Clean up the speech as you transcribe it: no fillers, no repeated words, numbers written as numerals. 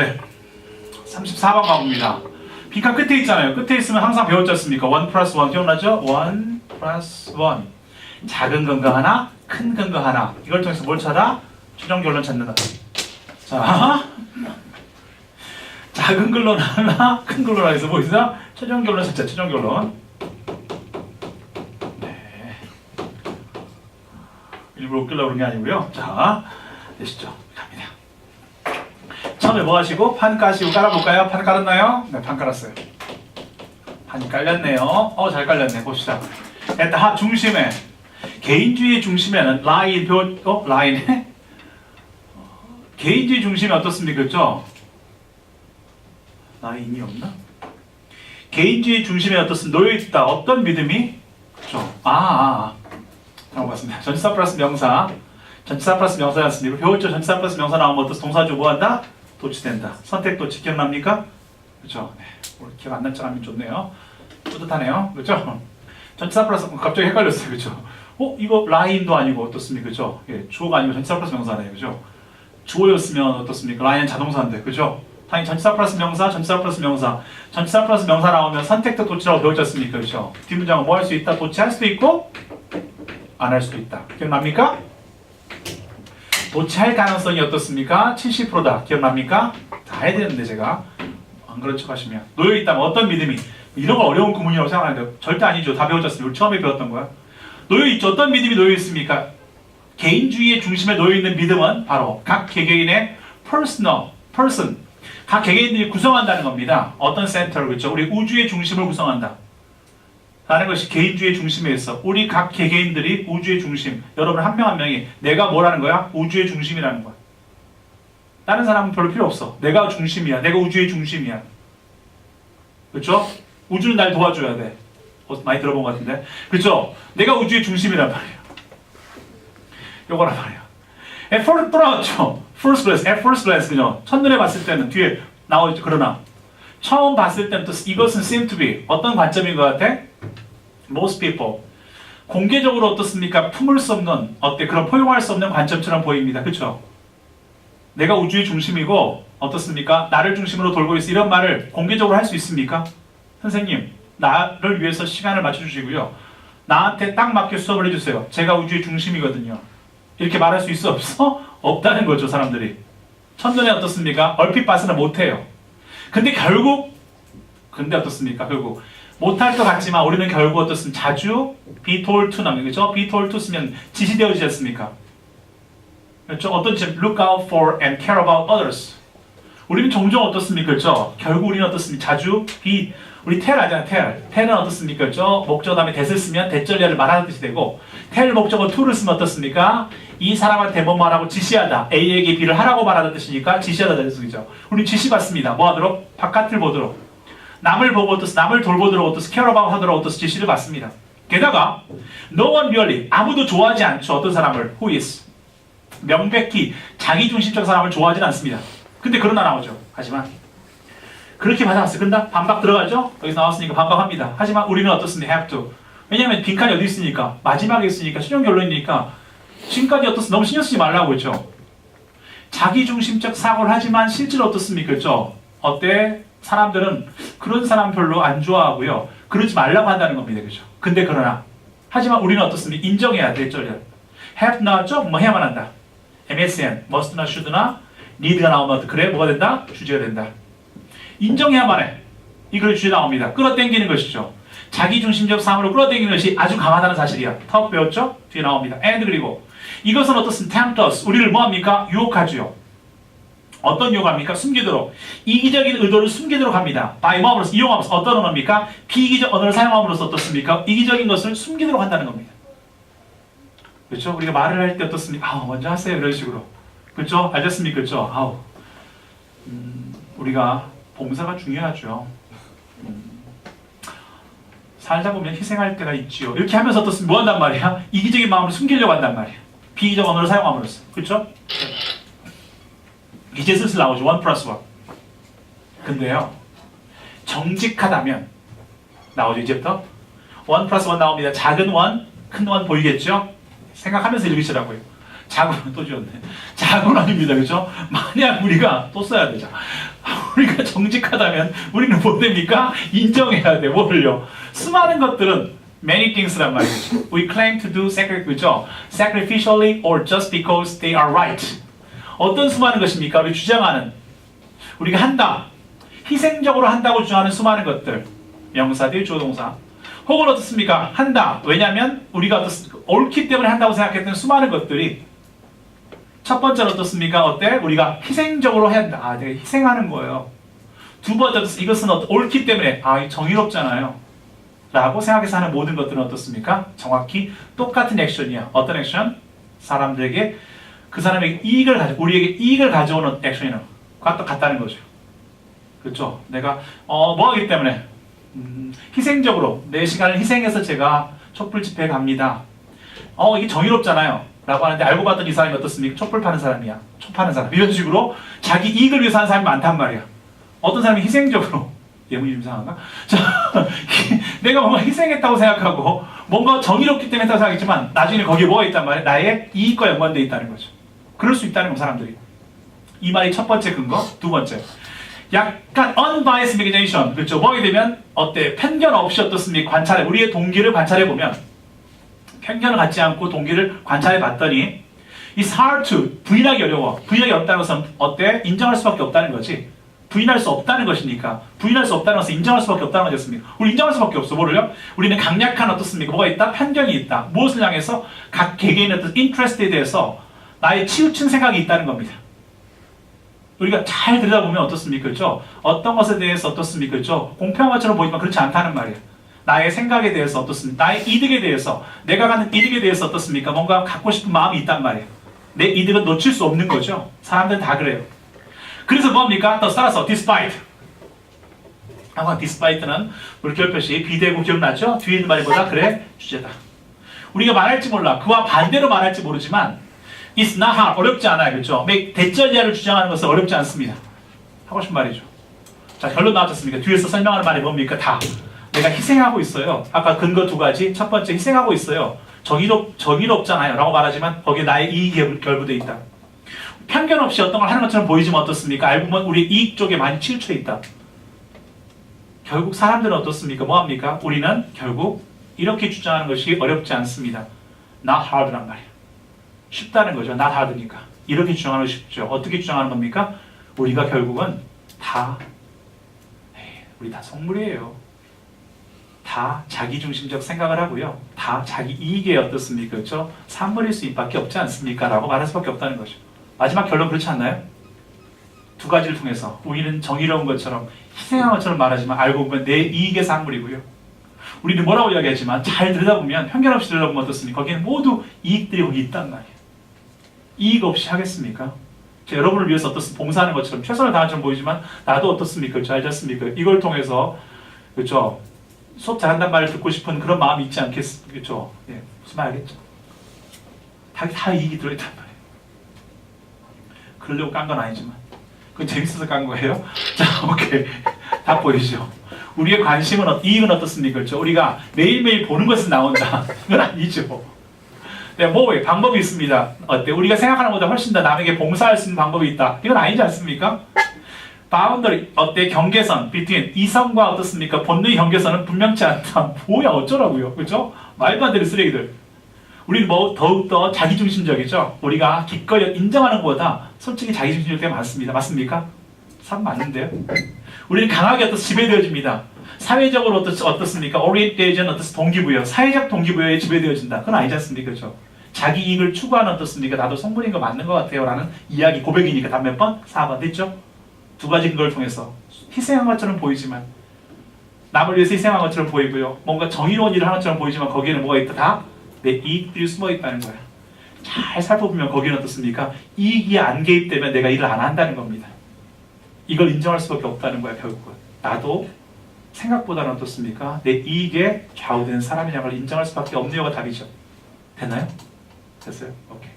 네. 34번 가봅니다. 빈칸 끝에 있잖아요. 끝에 있으면 항상 배웠지 않습니까? 1 플러스 1 기억나죠? 1 플러스 1. 작은 근거 하나, 큰 근거 하나. 이걸 통해서 뭘 찾아? 최종 결론 찾는다. 자, 작은 근거 하나, 큰 근거 하나 해서 뭐 있어? 최종 결론 찾자. 최종 결론. 네. 일부러 웃기려고 그런 게 아니고요. 자, 되시죠? 갑니다. 처음에 뭐 하시고? 판 까시고 깔아볼까요? 판 깔았나요? 네, 판 깔았어요. 판이 깔렸네요. 잘 깔렸네. 봅시다. 일단 중심에 개인주의 중심에는 라인 라인에 개인주의 중심이 어떻습니까? 그렇죠? 라인이 없나? 개인주의 중심에 놓여있다. 어떤 믿음이? 그렇죠? 잘못 봤습니다. 전치사 플러스 명사. 전치사 플러스 명사였습니다. 배웠죠? 전치사 플러스 명사 나오면 어떤 동사죠? 뭐한다? 도치된다. 선택 도치 기억납니까? 그렇죠? 네. 오늘 기억 안 날 줄 알면 좋네요. 뿌듯하네요. 그렇죠? 전치사 플러스 갑자기 헷갈렸어요. 그렇죠? 이거 라인도 아니고 어떻습니까? 그죠? 예, 주어가 아니고 전치사 플러스 명사네요. 그죠? 주어였으면 어떻습니까? 라인은 자동사인데. 그죠? 당연히 전치사 플러스 명사, 전치사 플러스 명사. 전치사 플러스 명사 나오면 선택도 도치라고 배웠지 않습니까? 그죠? 뒷문장은 뭐 할 수 있다? 도치할 수도 있고 안 할 수도 있다. 기억납니까? 도치할 가능성이 어떻습니까? 70%다. 기억납니까? 다 해야 되는데 제가 안 그런 척 하시면 놓여있다면 어떤 믿음이 이런 건 어려운 구문이라고 생각하는데 절대 아니죠. 다 배웠지 않습니까? 우리 처음에 배웠던 거야. 놓여있죠. 어떤 믿음이 놓여있습니까? 개인주의의 중심에 놓여있는 믿음은 바로 각 개개인의 person, 각 개개인들이 구성한다는 겁니다. 어떤 센터를 그렇죠? 우리 우주의 중심을 구성한다. 라는 것이 개인주의 중심에 있어. 우리 각 개개인들이 우주의 중심. 여러분 한 명 한 명이 내가 뭐라는 거야? 우주의 중심이라는 거야. 다른 사람은 별로 필요 없어. 내가 중심이야. 내가 우주의 중심이야. 그렇죠? 우주는 날 도와줘야 돼. 많이 들어본 것 같은데. 그렇죠? 내가 우주의 중심이란 말이야. 요거란 말이야. At 돌아왔죠. First place 그죠? 첫눈에 봤을 때는 뒤에 나오죠. 그러나 처음 봤을 때는 또 이것은 seem to be 어떤 관점인 것 같아? Most people 공개적으로 어떻습니까? 품을 수 없는 그런 포용할 수 없는 관점처럼 보입니다. 그렇죠? 내가 우주의 중심이고 어떻습니까? 나를 중심으로 돌고 있어. 이런 말을 공개적으로 할 수 있습니까? 선생님, 나를 위해서 시간을 맞춰주시고요. 나한테 딱 맞게 수업을 해주세요. 제가 우주의 중심이거든요. 이렇게 말할 수 있어? 없어? 없다는 거죠, 사람들이. 첫눈에 어떻습니까? 얼핏 봐서는 못해요. 근데 어떻습니까? 결국 못할 것 같지만 우리는 결국 어떻습니까? 자주 be told to 나면 그렇죠? be told to 쓰면 지시되어지지 않습니까? 그렇죠? 어떤 지 look out for and care about others. 우리는 종종 어떻습니까? 그렇죠? 결국 우리는 어떻습니까? 자주 우리 tell 하잖아요. tell은 어떻습니까? 그렇죠? 목적 다음에 that을 쓰면 대절리를 말하는 뜻이 되고 tell 목적어 to를 쓰면 어떻습니까? 이 사람한테 뭐 말하고 지시하다. A에게 B를 하라고 말하는 뜻이니까 지시하다는 뜻이죠. 우리 지시받습니다. 뭐 하도록? 바깥을 보도록. 남을 보고 남을 돌보도록 care about 하도록 지시를 받습니다. 게다가 no one really 아무도 좋아하지 않죠. 어떤 사람을 who is 명백히 자기중심적 사람을 좋아하지는 않습니다. 근데 그러나 나오죠. 하지만 그렇게 받아왔어요. 근데 반박 들어가죠? 여기서 나왔으니까 반박합니다. 하지만 우리는 어떻습니까? have to. 왜냐하면 빈칸이 어디 있으니까 마지막에 있으니까 최종 결론이니까 지금까지 너무 신경 쓰지 말라고 했죠. 자기중심적 사고를 하지만 실제로 어떻습니까? 그렇죠? 사람들은 그런 사람 별로 안 좋아하고요. 그러지 말라고 한다는 겁니다. 그죠? 근데 그러나 하지만 우리는 어떻습니까? 인정해야 돼. have 나왔죠? 뭐 해야만 한다. MSN, must나 should나 need가 나오면 그래 뭐가 된다? 주제가 된다. 인정해야만 해. 이 글의 주제 나옵니다. 끌어당기는 것이죠. 자기중심적 삶으로 끌어당기는 것이 아주 강하다는 사실이야. 턱 배웠죠? 뒤에 나옵니다. and 그리고 이것은 어떻습니까? tempt us. 우리를 뭐합니까? 유혹하지요. 어떤 유혹합니까? 숨기도록. 이기적인 의도를 숨기도록 합니다. by 뭐함으로써 이용함으로써 어떤 언어입니까? 비이기적 언어를 사용함으로써 어떻습니까? 이기적인 것을 숨기도록 한다는 겁니다. 그렇죠? 우리가 말을 할 때 어떻습니까? 먼저 하세요. 이런 식으로. 그렇죠? 알겠습니까? 그렇죠? 우리가 봉사가 중요하죠. 살다 보면 희생할 때가 있지요. 이렇게 하면서 어떻습니까? 뭐 한단 말이야? 이기적인 마음을 숨기려고 한단 말이야. 비이기적 언어를 사용함으로써. 그렇죠? 이제 슬슬 나오죠. 1 플러스 1. 근데요. 정직하다면 나오죠. 이제부터. 1 플러스 1 나옵니다. 작은 1, 큰 1 보이겠죠? 생각하면서 읽으시라고요. 작은 또 지웠네. 작은 1입니다. 그렇죠? 만약 우리가 또 써야 되죠. 우리가 정직하다면 우리는 뭐 됩니까? 인정해야 돼. 뭐를요? 수많은 것들은 many things란 말이죠. We claim to do sacrificially or just because they are right. 어떤 수많은 것입니까? 우리 주장하는 우리가 한다. 희생적으로 한다고 주장하는 수많은 것들. 명사 대 조동사. 혹은 어떻습니까? 한다. 왜냐하면 우리가 옳기 때문에 한다고 생각했던 수많은 것들이 첫 번째는 어떻습니까? 어때? 우리가 희생적으로 해야 한다. 내가 희생하는 거예요. 두 번째, 이것은 옳기 때문에 정의롭잖아요. 라고 생각해서 하는 모든 것들은 어떻습니까? 정확히 똑같은 액션이야. 어떤 액션? 사람들에게 그 사람에게 이익을 우리에게 이익을 가져오는 액션이랑 같다는 거죠. 그렇죠? 내가 뭐 하기 때문에 희생적으로 내 시간을 희생해서 제가 촛불 집회에 갑니다. 이게 정의롭잖아요. 라고 하는데 알고 봤더니 이 사람이 어떻습니까? 촛불 파는 사람이야. 촛 파는 사람. 이런 식으로 자기 이익을 위해서 하는 사람이 많단 말이야. 어떤 사람이 희생적으로 예문이 좀 이상한가? 자, 내가 뭔가 희생했다고 생각하고 뭔가 정의롭기 때문에 했다고 생각했지만 나중에 거기에 뭐가 있단 말이야? 나의 이익과 연관되어 있다는 거죠. 그럴 수 있다는 거 사람들이. 이 말이 첫 번째 근거. 두 번째. 약간 unbiased imagination. 그렇죠? 뭐하게 되면 어때? 편견 없이 어떻습니까? 관찰해. 우리의 동기를 관찰해 보면 편견을 갖지 않고 동기를 관찰해 봤더니 it's hard to 부인하기 어려워. 부인하기 어렵다는 것은 어때? 인정할 수밖에 없다는 거지. 부인할 수 없다는 것이니까 부인할 수 없다는 것은 인정할 수밖에 없다는 거겠습니까? 우리 인정할 수밖에 없어. 뭐를요? 우리는 강력한 어떻습니까? 뭐가 있다? 편견이 있다. 무엇을 향해서? 각 개개인의 어떤 인트레스트에 대해서 나의 치우친 생각이 있다는 겁니다. 우리가 잘 들여다보면 어떻습니까? 그렇죠? 어떤 것에 대해서 어떻습니까? 그렇죠? 공평한 것처럼 보이지만 그렇지 않다는 말이에요. 나의 생각에 대해서 어떻습니까? 나의 이득에 대해서 내가 갖는 이득에 대해서 어떻습니까? 뭔가 갖고 싶은 마음이 있단 말이에요. 내 이득은 놓칠 수 없는 거죠. 사람들은 다 그래요. 그래서 뭐합니까? 더 따라서 despite. 항상 despite는 물결 표시 비대고 기억나죠? 뒤에 있는 말이 뭐다? 그래 주제다. 우리가 말할지 몰라. 그와 반대로 말할지 모르지만 it's not hard. 어렵지 않아요. 그렇죠? 대절제를 주장하는 것은 어렵지 않습니다. 하고 싶은 말이죠. 자, 결론 나왔습니까? 뒤에서 설명하는 말이 뭡니까? 다. 내가 희생하고 있어요. 아까 근거 두 가지. 첫 번째 희생하고 있어요. 정의롭잖아요. 라고 말하지만 거기에 나의 이익이 결부되어 있다. 편견 없이 어떤 걸 하는 것처럼 보이지만 어떻습니까? 알고 보면 우리 이익 쪽에 많이 치우쳐 있다. 결국 사람들은 어떻습니까? 뭐합니까? 우리는 결국 이렇게 주장하는 것이 어렵지 않습니다. Not hard란 말이에요. 쉽다는 거죠. Not hard니까. 이렇게 주장하는 것이 쉽죠. 어떻게 주장하는 겁니까? 우리가 결국은 우리 다 속물이에요. 다 자기중심적 생각을 하고요. 다 자기 이익에 어떻습니까? 그렇죠? 산물일 수밖에 없지 않습니까? 라고 말할 수밖에 없다는 거죠. 마지막 결론 그렇지 않나요? 두 가지를 통해서 우리는 정의로운 것처럼 희생한 것처럼 말하지만 알고 보면 내 이익의 산물이고요. 우리는 뭐라고 이야기하지만 잘 들여다보면 편견 없이 들여다보면 어떻습니까? 거기는 모두 이익들이 거기 있단 말이에요. 이익 없이 하겠습니까? 여러분을 위해서 어떻습니까? 봉사하는 것처럼 최선을 다한 것처럼 보이지만 나도 어떻습니까? 그렇죠? 알지 않습니까? 이걸 통해서 그렇죠? 수업 잘한다는 말을 듣고 싶은 그런 마음이 있지 않겠습니까? 그렇죠? 예, 무슨 말 알겠죠? 다 이익이 들어있단 말이에요. 그러려고 깐 건 아니지만 그건 재밌어서 깐 거예요. 자, 오케이. 다 보이죠? 우리의 관심은 이익은 어떻습니까? 그렇죠? 우리가 매일매일 보는 것은 나온다. 그건 아니죠. 네, 방법이 있습니다. 어때? 우리가 생각하는 것보다 훨씬 더 남에게 봉사할 수 있는 방법이 있다. 이건 아니지 않습니까? 바운더리, 어때? 경계선, between 이성과 어떻습니까? 본능의 경계선은 분명치 않다. 뭐야, 어쩌라고요? 그죠? 말도 안 되는 쓰레기들. 우리는 더욱더 자기중심적이죠? 우리가 기꺼이 인정하는 것보다 솔직히 자기중심적이 많습니다. 맞습니까? 참 맞는데요? 우리는 강하게 지배되어집니다. 사회적으로 어떻습니까? 오리엔테이션 동기부여, 사회적 동기부여에 지배되어진다. 그건 아니지 않습니까? 그죠? 자기 이익을 추구하는 어떻습니까? 나도 성분인 거 맞는 것 같아요. 라는 이야기, 고백이니까 답 몇 번? 4번 됐죠? 두 가지 근거를 통해서 희생한 것처럼 보이지만 남을 위해서 희생한 것처럼 보이고요. 뭔가 정의로운 일을 하는 것처럼 보이지만 거기에는 뭐가 있다? 다 내 이익들이 숨어 있다는 거야. 잘 살펴보면 거기는 어떻습니까? 이익이 안 개입되면 내가 일을 안 한다는 겁니다. 이걸 인정할 수밖에 없다는 거야. 결국은 나도 생각보다는 어떻습니까? 내 이익에 좌우되는 사람이라는 걸 인정할 수밖에 없는 거가 답이죠. 됐나요? 됐어요? 오케이.